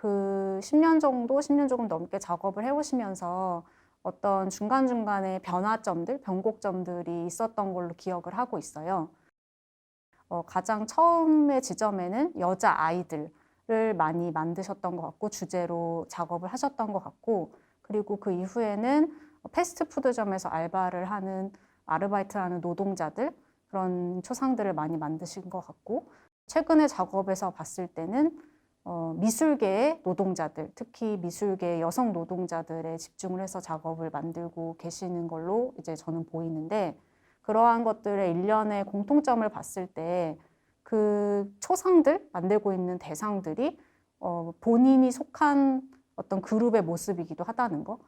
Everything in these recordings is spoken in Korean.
그 10년 정도, 10년 조금 넘게 작업을 해오시면서 어떤 중간중간에 변화점들, 변곡점들이 있었던 걸로 기억을 하고 있어요. 가장 처음의 지점에는 여자아이들을 많이 만드셨던 것 같고, 주제로 작업을 하셨던 것 같고, 그리고 그 이후에는 패스트푸드점에서 알바를 하는 아르바이트하는 노동자들, 그런 초상들을 많이 만드신 것 같고, 최근에 작업에서 봤을 때는 미술계의 노동자들, 특히 미술계의 여성 노동자들에 집중을 해서 작업을 만들고 계시는 걸로 이제 저는 보이는데, 그러한 것들의 일련의 공통점을 봤을 때 그 초상들, 만들고 있는 대상들이 본인이 속한 어떤 그룹의 모습이기도 하다는 거.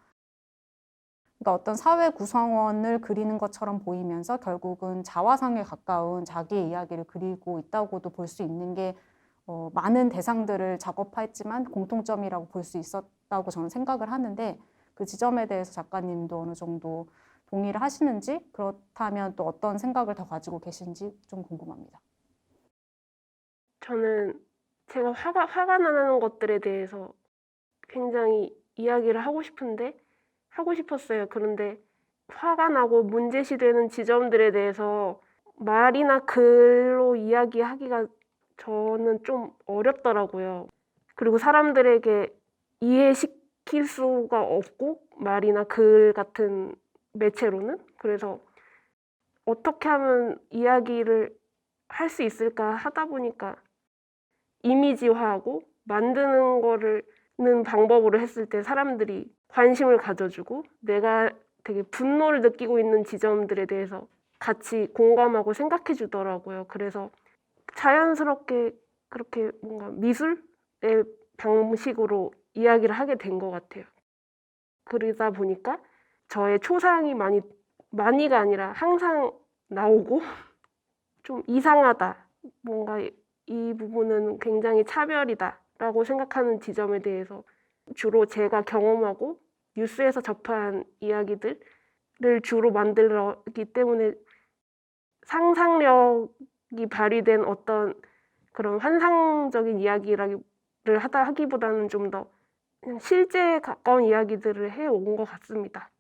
그러니까 어떤 사회 구성원을 그리는 것처럼 보이면서 결국은 자화상에 가까운 자기의 이야기를 그리고 있다고도 볼 수 있는 게 많은 대상들을 작업했지만 공통점이라고 볼 수 있었다고 저는 생각을 하는데, 그 지점에 대해서 작가님도 어느 정도 동의를 하시는지, 그렇다면 또 어떤 생각을 더 가지고 계신지 좀 궁금합니다. 저는 제가 화가 나는 것들에 대해서 굉장히 이야기를 하고 싶었어요. 그런데 화가 나고 문제시되는 지점들에 대해서 말이나 글로 이야기하기가 저는 좀 어렵더라고요. 그리고 사람들에게 이해시킬 수가 없고, 말이나 글 같은 매체로는. 그래서 어떻게 하면 이야기를 할 수 있을까 하다 보니까 이미지화하고 만드는 거는 방법으로 했을 때 사람들이 관심을 가져주고, 내가 되게 분노를 느끼고 있는 지점들에 대해서 같이 공감하고 생각해 주더라고요. 그래서 자연스럽게 그렇게 뭔가 미술의 방식으로 이야기를 하게 된 것 같아요. 그러다 보니까 저의 초상이 많이가 아니라 항상 나오고 좀 이상하다, 뭔가 이 부분은 굉장히 차별이다라고 생각하는 지점에 대해서 주로 제가 경험하고 뉴스에서 접한 이야기들을 주로 만들기 때문에 상상력이 발휘된 어떤 그런 환상적인 이야기를 하기보다는 좀 더 실제에 가까운 이야기들을 해온 것 같습니다.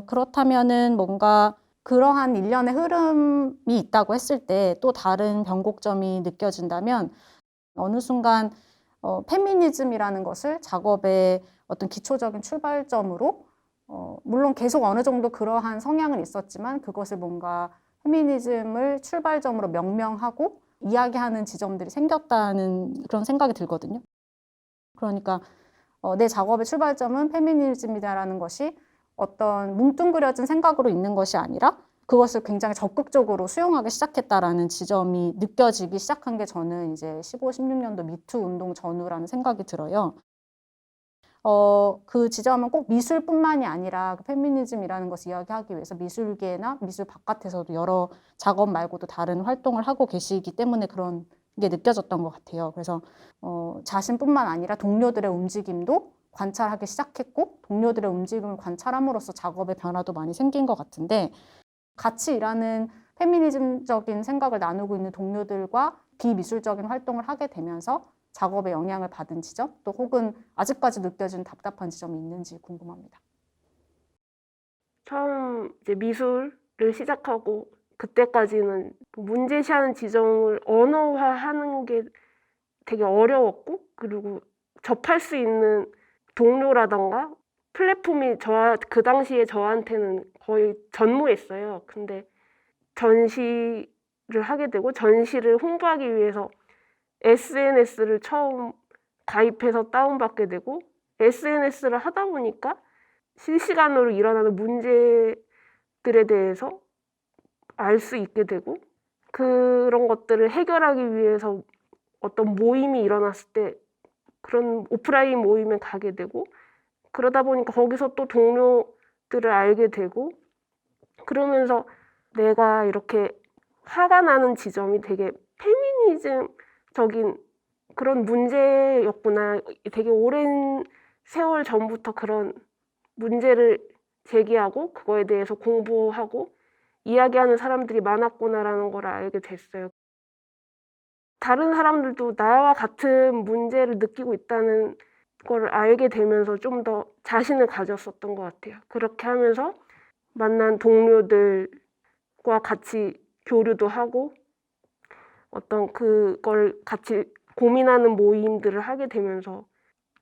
그렇다면은 뭔가 그러한 일련의 흐름이 있다고 했을 때 또 다른 변곡점이 느껴진다면, 어느 순간 페미니즘이라는 것을 작업의 어떤 기초적인 출발점으로, 물론 계속 어느 정도 그러한 성향은 있었지만 그것을 뭔가 페미니즘을 출발점으로 명명하고 이야기하는 지점들이 생겼다는 그런 생각이 들거든요. 그러니까 내 작업의 출발점은 페미니즘이다라는 것이 어떤 뭉뚱그려진 생각으로 있는 것이 아니라 그것을 굉장히 적극적으로 수용하기 시작했다라는 지점이 느껴지기 시작한 게 저는 이제 15, 16년도 미투 운동 전후라는 생각이 들어요. 그 지점은 꼭 미술뿐만이 아니라 그 페미니즘이라는 것을 이야기하기 위해서 미술계나 미술 바깥에서도 여러 작업 말고도 다른 활동을 하고 계시기 때문에 그런 게 느껴졌던 것 같아요. 그래서 자신뿐만 아니라 동료들의 움직임도 관찰하기 시작했고, 동료들의 움직임을 관찰함으로써 작업의 변화도 많이 생긴 것 같은데, 같이 일하는 페미니즘적인 생각을 나누고 있는 동료들과 비미술적인 활동을 하게 되면서 작업에 영향을 받은 지점, 또 혹은 아직까지 느껴지는 답답한 지점이 있는지 궁금합니다. 처음 이제 미술을 시작하고 그때까지는 문제시하는 지점을 언어화하는 게 되게 어려웠고, 그리고 접할 수 있는 동료라던가 플랫폼이 그 당시에 저한테는 거의 전무했어요. 근데 전시를 하게 되고, 전시를 홍보하기 위해서 SNS를 처음 가입해서 다운받게 되고, SNS를 하다 보니까 실시간으로 일어나는 문제들에 대해서 알 수 있게 되고, 그런 것들을 해결하기 위해서 어떤 모임이 일어났을 때 그런 오프라인 모임에 가게 되고, 그러다 보니까 거기서 또 동료들을 알게 되고, 그러면서 내가 이렇게 화가 나는 지점이 되게 페미니즘적인 그런 문제였구나. 되게 오랜 세월 전부터 그런 문제를 제기하고 그거에 대해서 공부하고 이야기하는 사람들이 많았구나라는 걸 알게 됐어요. 다른 사람들도 나와 같은 문제를 느끼고 있다는 걸 알게 되면서 좀 더 자신을 가졌었던 것 같아요. 그렇게 하면서 만난 동료들과 같이 교류도 하고 어떤 그걸 같이 고민하는 모임들을 하게 되면서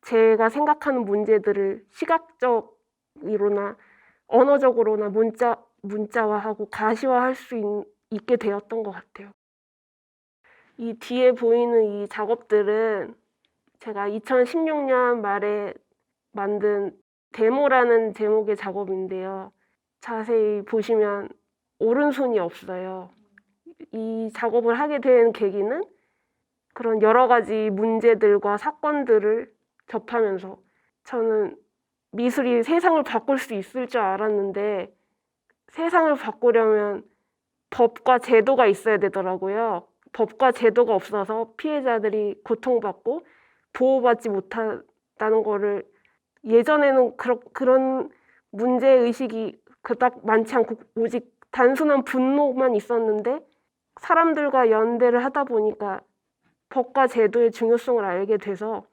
제가 생각하는 문제들을 시각적으로나 언어적으로나 문자화하고 가시화할 수 있게 되었던 것 같아요. 이 뒤에 보이는 이 작업들은 제가 2016년 말에 만든 데모라는 제목의 작업인데요. 자세히 보시면 오른손이 없어요. 이 작업을 하게 된 계기는 그런 여러 가지 문제들과 사건들을 접하면서 저는 미술이 세상을 바꿀 수 있을 줄 알았는데 세상을 바꾸려면 법과 제도가 있어야 되더라고요. 법과 제도가 없어서 피해자들이 고통받고 보호받지 못한다는 거를 예전에는 그런 문제의식이 그닥 많지 않고 오직 단순한 분노만 있었는데 사람들과 연대를 하다 보니까 법과 제도의 중요성을 알게 돼서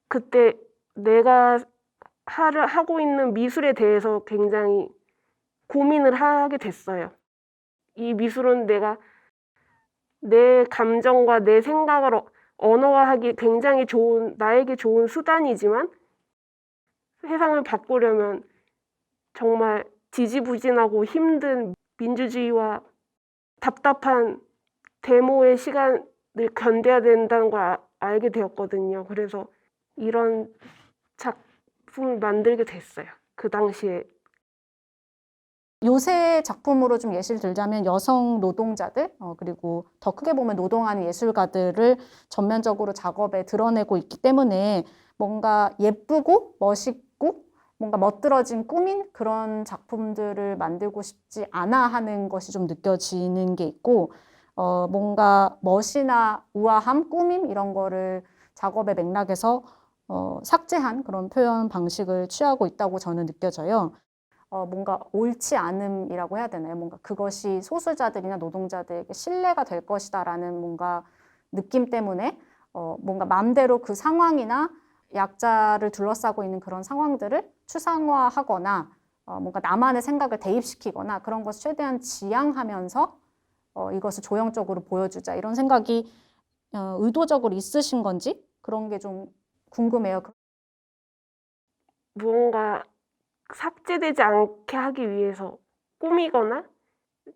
그때 내가 하고 있는 미술에 대해서 굉장히 고민을 하게 됐어요. 이 미술은 내가 내 감정과 내 생각을 언어화하기 굉장히 나에게 좋은 수단이지만 세상을 바꾸려면 정말 지지부진하고 힘든 민주주의와 답답한 데모의 시간을 견뎌야 된다는 걸 알게 되었거든요. 그래서 이런 작품을 만들게 됐어요. 그 당시에. 요새 작품으로 좀 예시를 들자면 여성 노동자들, 그리고 더 크게 보면 노동하는 예술가들을 전면적으로 작업에 드러내고 있기 때문에 뭔가 예쁘고 멋있고 뭔가 멋들어진 꾸민 그런 작품들을 만들고 싶지 않아 하는 것이 좀 느껴지는 게 있고, 뭔가 멋이나 우아함, 꾸밈 이런 거를 작업의 맥락에서 삭제한 그런 표현 방식을 취하고 있다고 저는 느껴져요. 뭔가 옳지 않음이라고 해야 되나요? 뭔가 그것이 소수자들이나 노동자들에게 신뢰가 될 것이다라는 뭔가 느낌 때문에 뭔가 마음대로 그 상황이나 약자를 둘러싸고 있는 그런 상황들을 추상화하거나 뭔가 나만의 생각을 대입시키거나 그런 것을 최대한 지양하면서 이것을 조형적으로 보여주자 이런 생각이 의도적으로 있으신 건지 그런 게 좀 궁금해요. 무언가 삭제되지 않게 하기 위해서 꾸미거나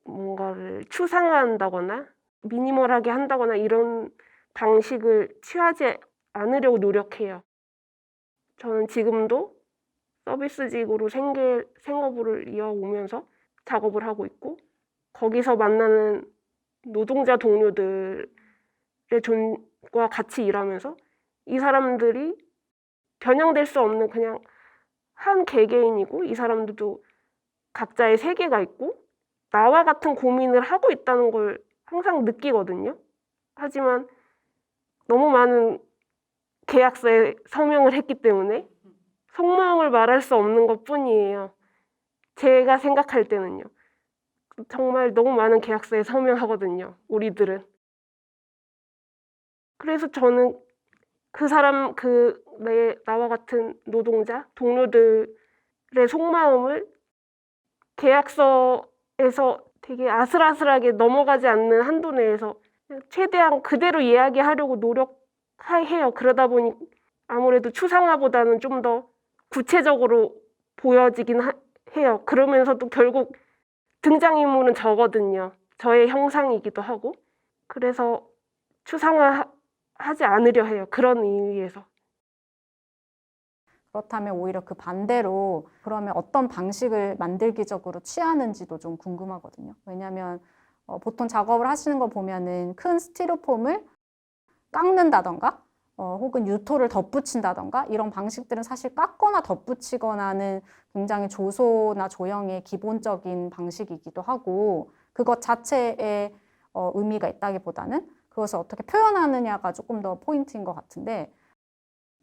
뭔가를 추상화한다거나 미니멀하게 한다거나 이런 방식을 취하지 않으려고 노력해요. 저는 지금도 서비스직으로 생업을 이어오면서 작업을 하고 있고 거기서 만나는 노동자 동료들과 같이 일하면서 이 사람들이 변형될 수 없는 그냥 한 개개인이고 이 사람들도 각자의 세계가 있고 나와 같은 고민을 하고 있다는 걸 항상 느끼거든요. 하지만 너무 많은 계약서에 서명을 했기 때문에 속마음을 말할 수 없는 것뿐이에요. 제가 생각할 때는요. 정말 너무 많은 계약서에 서명하거든요. 우리들은. 그래서 저는 나와 같은 노동자, 동료들의 속마음을 계약서에서 되게 아슬아슬하게 넘어가지 않는 한도 내에서 최대한 그대로 이야기하려고 노력해요. 그러다 보니 아무래도 추상화보다는 좀 더 구체적으로 보여지긴 해요. 그러면서도 결국 등장인물은 저거든요. 저의 형상이기도 하고. 그래서 추상화하지 않으려 해요. 그런 의미에서. 그렇다면 오히려 그 반대로 그러면 어떤 방식을 만들기적으로 취하는지도 좀 궁금하거든요. 왜냐하면 보통 작업을 하시는 거 보면은 큰 스티로폼을 깎는다던가 혹은 유토를 덧붙인다던가 이런 방식들은 사실 깎거나 덧붙이거나는 굉장히 조소나 조형의 기본적인 방식이기도 하고 그것 자체에 의미가 있다기보다는 그것을 어떻게 표현하느냐가 조금 더 포인트인 것 같은데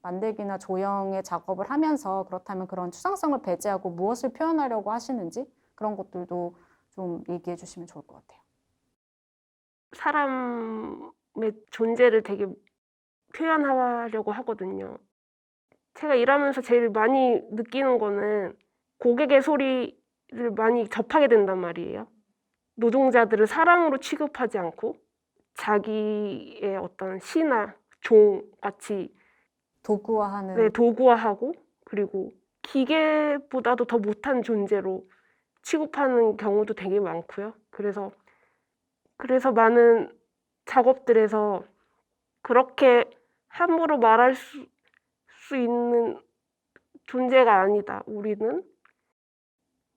만들기나 조형의 작업을 하면서 그렇다면 그런 추상성을 배제하고 무엇을 표현하려고 하시는지 그런 것들도 좀 얘기해 주시면 좋을 것 같아요. 사람을 존재를 되게 표현하려고 하거든요. 제가 일하면서 제일 많이 느끼는 거는 고객의 소리를 많이 접하게 된단 말이에요. 노동자들을 사람으로 취급하지 않고 자기의 어떤 시나 종같이 도구화하는 도구화하고, 그리고 기계보다도 더 못한 존재로 취급하는 경우도 되게 많고요. 그래서 많은 작업들에서 그렇게 함부로 말할 수 있는 존재가 아니다.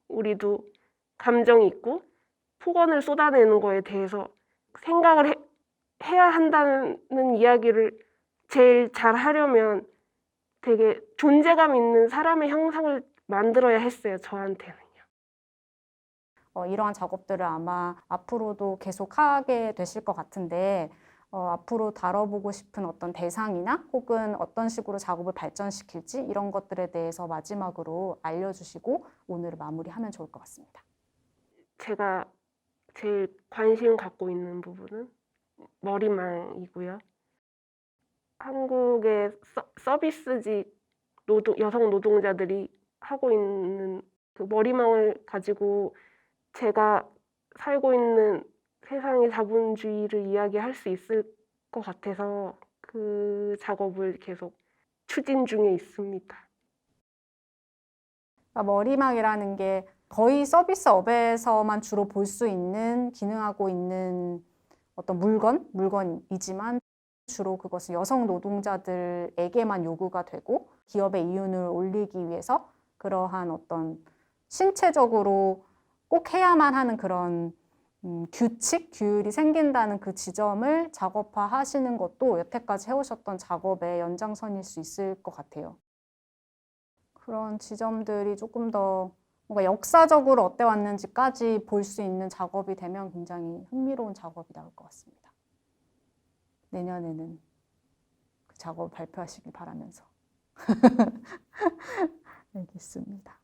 우리도 감정이 있고 폭언을 쏟아내는 거에 대해서 생각을 해야 한다는 이야기를 제일 잘 하려면 되게 존재감 있는 사람의 형상을 만들어야 했어요, 저한테는요. 이러한 작업들을 아마 앞으로도 계속 하게 되실 것 같은데 앞으로 다뤄보고 싶은 어떤 대상이나 혹은 어떤 식으로 작업을 발전시킬지 이런 것들에 대해서 마지막으로 알려주시고 오늘을 마무리하면 좋을 것 같습니다. 제가 제일 관심 갖고 있는 부분은 머리망이고요. 한국의 서비스직 여성 노동자들이 하고 있는 그 머리망을 가지고 제가 살고 있는 세상의 자본주의를 이야기할 수 있을 것 같아서 그 작업을 계속 추진 중에 있습니다. 그러니까 머리망이라는 게 거의 서비스업에서만 주로 볼 수 있는 기능하고 있는 어떤 물건이지만 주로 그것은 여성 노동자들에게만 요구가 되고 기업의 이윤을 올리기 위해서 그러한 어떤 신체적으로 꼭 해야만 하는 그런 규율이 생긴다는 그 지점을 작업화하시는 것도 여태까지 해오셨던 작업의 연장선일 수 있을 것 같아요. 그런 지점들이 조금 더 뭔가 역사적으로 어때 왔는지까지 볼 수 있는 작업이 되면 굉장히 흥미로운 작업이 나올 것 같습니다. 내년에는 그 작업을 발표하시길 바라면서 알겠습니다.